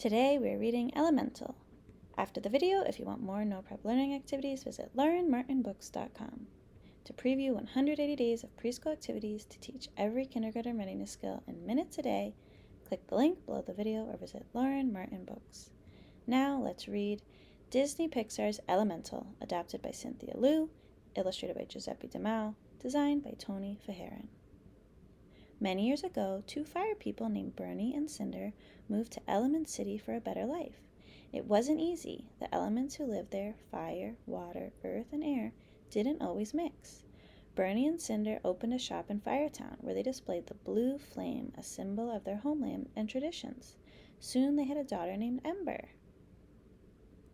Today we are reading Elemental. After the video, if you want more no prep learning activities, visit laurenmartinbooks.com. To preview 180 days of preschool activities to teach every kindergarten readiness skill in minutes a day, click the link below the video or visit Lauren Martin Books. Now let's read Disney Pixar's Elemental, adapted by Cynthia Liu, illustrated by Giuseppe Dows, designed by Tony Fajarin. Many years ago, two fire people named Bernie and Cinder moved to Element City for a better life. It wasn't easy. The elements who lived there, fire, water, earth, and air, didn't always mix. Bernie and Cinder opened a shop in Firetown where they displayed the blue flame, a symbol of their homeland and traditions. Soon they had a daughter named Ember.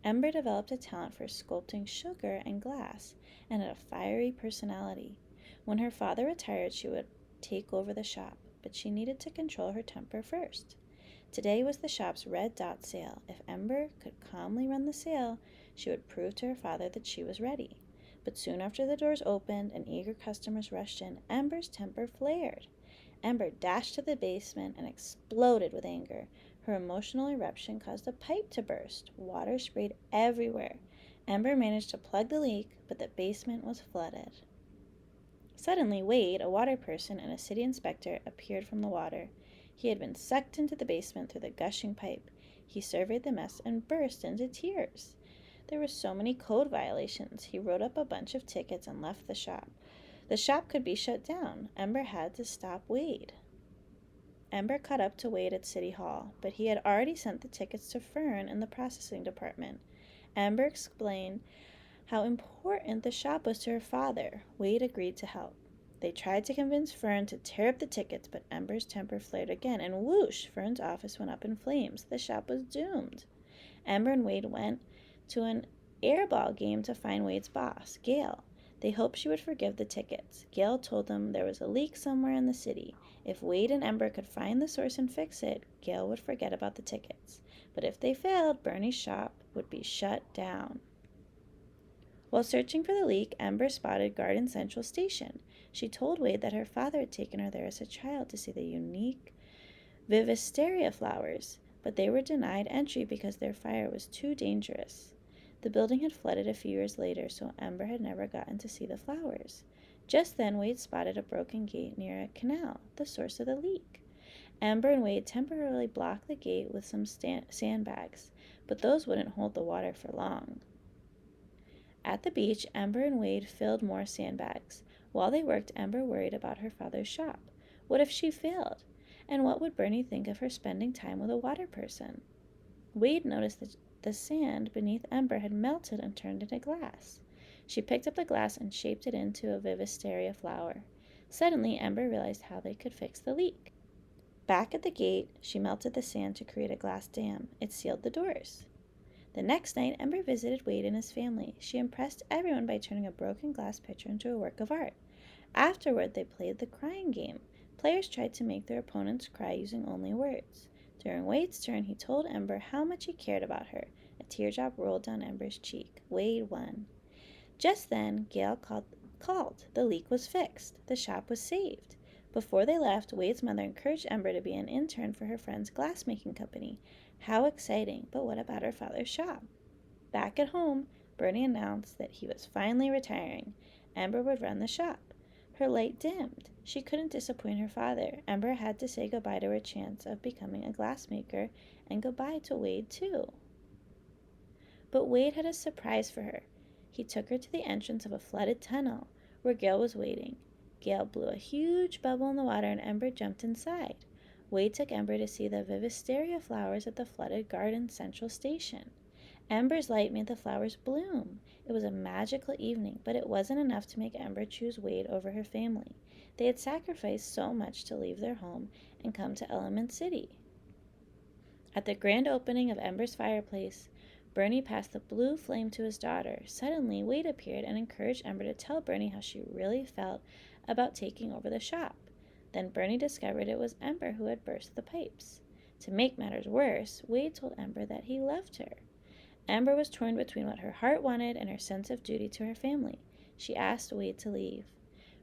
Ember developed a talent for sculpting sugar and glass and had a fiery personality. When her father retired, she would take over the shop, but she needed to control her temper first. Today was the shop's red dot sale. If Ember could calmly run the sale, she would prove to her father that she was ready. But soon after the doors opened and eager customers rushed in, Ember's temper flared. Ember dashed to the basement and exploded with anger. Her emotional eruption caused a pipe to burst. Water sprayed everywhere. Ember managed to plug the leak, but the basement was flooded. Suddenly, Wade, a water person and a city inspector, appeared from the water. He had been sucked into the basement through the gushing pipe. He surveyed the mess and burst into tears. There were so many code violations. He wrote up a bunch of tickets and left the shop. The shop could be shut down. Ember had to stop Wade. Ember caught up to Wade at City Hall, but he had already sent the tickets to Fern in the processing department. Ember explained how important the shop was to her father. Wade agreed to help. They tried to convince Fern to tear up the tickets, but Ember's temper flared again, and whoosh, Fern's office went up in flames. The shop was doomed. Ember and Wade went to an airball game to find Wade's boss, Gail. They hoped she would forgive the tickets. Gail told them there was a leak somewhere in the city. If Wade and Ember could find the source and fix it, Gail would forget about the tickets. But if they failed, Bernie's shop would be shut down. While searching for the leak, Ember spotted Garden Central Station. She told Wade that her father had taken her there as a child to see the unique Vivisteria flowers, but they were denied entry because their fire was too dangerous. The building had flooded a few years later, so Ember had never gotten to see the flowers. Just then, Wade spotted a broken gate near a canal, the source of the leak. Ember and Wade temporarily blocked the gate with some sandbags, but those wouldn't hold the water for long. At the beach, Ember and Wade filled more sandbags. While they worked, Ember worried about her father's shop. What if she failed? And what would Bernie think of her spending time with a water person? Wade noticed that the sand beneath Ember had melted and turned into glass. She picked up the glass and shaped it into a Vivisteria flower. Suddenly, Ember realized how they could fix the leak. Back at the gate, she melted the sand to create a glass dam. It sealed the doors. The next night, Ember visited Wade and his family. She impressed everyone by turning a broken glass pitcher into a work of art. Afterward, they played the crying game. Players tried to make their opponents cry using only words. During Wade's turn, he told Ember how much he cared about her. A teardrop rolled down Ember's cheek. Wade won. Just then, Gail called. The leak was fixed. The shop was saved. Before they left, Wade's mother encouraged Ember to be an intern for her friend's glassmaking company. How exciting, but what about her father's shop? Back at home, Bernie announced that he was finally retiring. Ember would run the shop. Her light dimmed. She couldn't disappoint her father. Ember had to say goodbye to her chance of becoming a glassmaker and goodbye to Wade, too. But Wade had a surprise for her. He took her to the entrance of a flooded tunnel where Gail was waiting. Gail blew a huge bubble in the water and Ember jumped inside. Wade took Ember to see the Vivisteria flowers at the flooded Garden Central Station. Ember's light made the flowers bloom. It was a magical evening, but it wasn't enough to make Ember choose Wade over her family. They had sacrificed so much to leave their home and come to Element City. At the grand opening of Ember's fireplace, Bernie passed the blue flame to his daughter. Suddenly, Wade appeared and encouraged Ember to tell Bernie how she really felt about taking over the shop. Then Bernie discovered it was Ember who had burst the pipes. To make matters worse, Wade told Ember that he loved her. Ember was torn between what her heart wanted and her sense of duty to her family. She asked Wade to leave.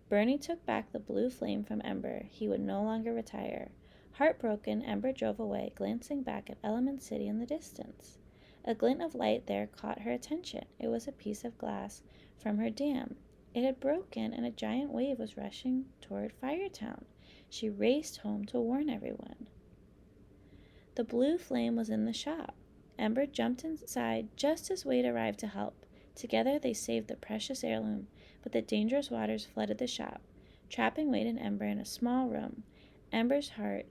Bernie took back the blue flame from Ember. He would no longer retire. Heartbroken, Ember drove away, glancing back at Element City in the distance. A glint of light there caught her attention. It was a piece of glass from her dam. It had broken, and a giant wave was rushing toward Firetown. She raced home to warn everyone. The blue flame was in the shop. Ember jumped inside just as Wade arrived to help. Together they saved the precious heirloom, but the dangerous waters flooded the shop, trapping Wade and Ember in a small room. Ember's heart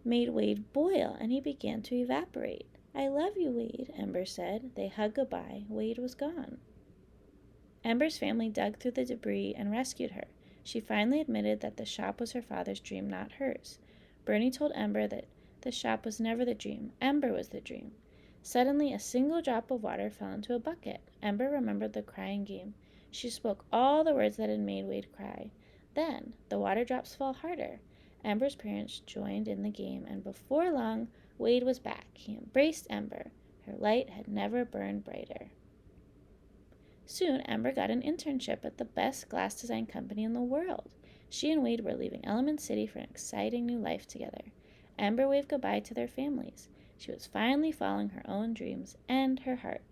made Wade boil, and he began to evaporate. "I love you, Wade," Ember said. They hugged goodbye. Wade was gone. Ember's family dug through the debris and rescued her. She finally admitted that the shop was her father's dream, not hers. Bernie told Ember that the shop was never the dream. Ember was the dream. Suddenly, a single drop of water fell into a bucket. Ember remembered the crying game. She spoke all the words that had made Wade cry. Then, the water drops fell harder. Ember's parents joined in the game, and before long, Wade was back. He embraced Ember. Her light had never burned brighter. Soon, Ember got an internship at the best glass design company in the world. She and Wade were leaving Element City for an exciting new life together. Ember waved goodbye to their families. She was finally following her own dreams and her heart.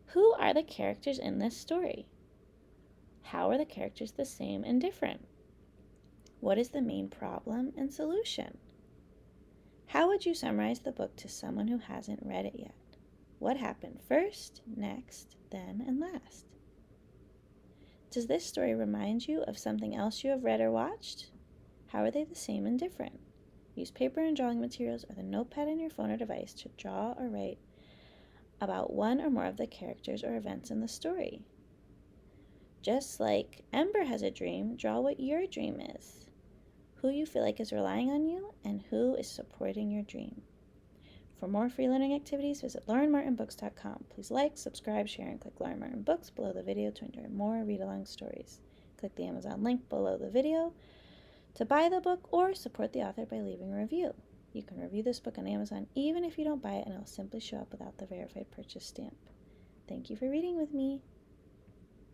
Who are the characters in this story? How are the characters the same and different? What is the main problem and solution? How would you summarize the book to someone who hasn't read it yet? What happened first, next, then, and last? Does this story remind you of something else you have read or watched? How are they the same and different? Use paper and drawing materials or the notepad in your phone or device to draw or write about one or more of the characters or events in the story. Just like Ember has a dream, draw what your dream is, who you feel like is relying on you, and who is supporting your dream. For more free learning activities, visit LaurenMartinBooks.com. Please like, subscribe, share, and click Lauren Martin Books below the video to enjoy more read-along stories. Click the Amazon link below the video to buy the book or support the author by leaving a review. You can review this book on Amazon even if you don't buy it, and it will simply show up without the verified purchase stamp. Thank you for reading with me.